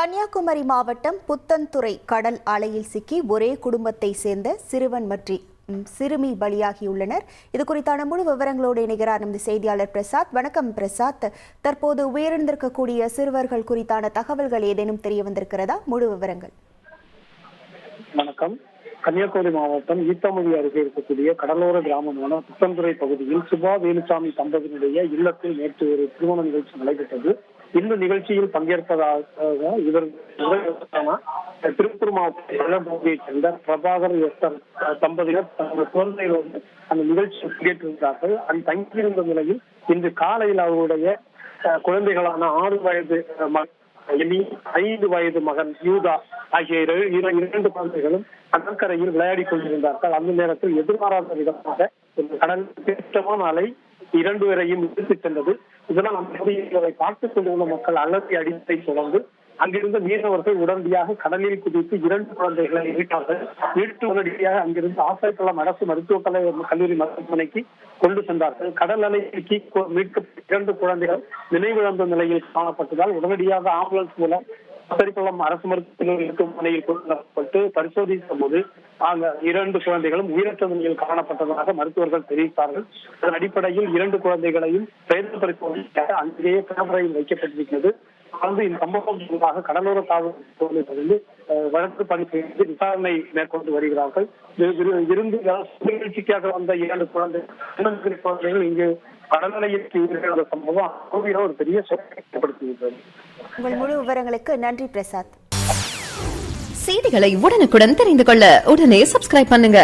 கன்னியாகுமரி மாவட்டம் புத்தன்துறை கடல் அலையில் சிக்கி ஒரே குடும்பத்தை சேர்ந்த சிறுவன் மற்றும் சிறுமி பலியாகியுள்ளனர். இது குறித்தான முழு விவரங்களோடு இணைகிறார் நமது செய்தியாளர் பிரசாத். வணக்கம் பிரசாத். தற்போது உயிரிழந்திருக்கக்கூடிய சிறுவர்கள் குறித்தான தகவல்கள் ஏதேனும் தெரிய வந்திருக்கிறதா? முழு விவரங்கள். வணக்கம். கன்னியாகுமரி மாவட்டம் ஈத்தமொழி அருகே இருக்கக்கூடிய கடலோர கிராமமான புத்தன்துறை பகுதியில் சுபா வேலுசாமி தம்பதியினுடைய இல்லத்தில் நேற்று ஒரு திருமண நிகழ்ச்சி நடைபெற்றது. இந்த நிகழ்ச்சியில் பங்கேற்பதாக இவர் திருப்பூர் மாவட்டம் பகுதியைச் சேர்ந்த பிரபாகர் எஸ்தர் தம்பதியினர் தங்கள் குழந்தைகளோடு அந்த நிகழ்ச்சியில் பங்கேற்றிருந்தார்கள். அந்த தங்கியிருந்த நிலையில் இன்று காலையில் அவருடைய குழந்தைகளான 6 வயது 5 வயது மகன் யூதா ஆகிய 2 குழந்தைகளும் கடற்கரையில் விளையாடி கொண்டிருந்தார்கள். அந்த நேரத்தில் எதிர்பாராத விதமாக கடல் திட்டமான அலை 2 பேரையும் இழுத்துச் சென்றது. இதனால் அந்த பகுதிகளை பார்த்துக் கொண்டிருந்த மக்கள் அலறி அடித்ததை தொடர்ந்து அங்கிருந்த மீனவர்கள் உடனடியாக கடலில் குதித்து 2 குழந்தைகளை மீட்டார்கள். மீட்டு உடனடியாக அங்கிருந்து ஆசாரிப்பள்ளம் அரசு மருத்துவக் கல்லூரி மருத்துவமனைக்கு கொண்டு சென்றார்கள். கடல் அலைக்கு மீட்கப்பட்ட 2 குழந்தைகள் நினைவிழந்த நிலையில் காணப்பட்டதால் உடனடியாக ஆம்புலன்ஸ் மூலம் ஆசாரிப்பள்ளம் அரசு மருத்துவமனையில் கொண்டு வரப்பட்டு பரிசோதித்த போது 2 குழந்தைகளும் உயிரற்ற நிலையில் காணப்பட்டதாக மருத்துவர்கள் தெரிவித்தார்கள். அதன் அடிப்படையில் 2 குழந்தைகளையும் பிரேத பரிசோதனைக்காக அங்கேயே கேமரையில் வைக்கப்பட்டிருக்கிறது. தொடர்ந்து இந்த சம்பவம் தொடர்பாக கடலோர காவல்துறையிலிருந்து வழக்கு பதிவு செய்து விசாரணை மேற்கொண்டு வருகிறார்கள். நிகழ்ச்சிக்காக வந்த 2 குழந்தைகள் இங்கு கடலலையில் இருக்கிற சம்பவம் ஒரு பெரிய சோதனை ஏற்படுத்தியிருக்கிறது. உங்கள் முழு விவரங்களுக்கு நன்றி பிரசாத். செய்திகளை உடனுக்குடன் தெரிந்து கொள்ள உடனே சப்ஸ்கிரைப் பண்ணுங்க.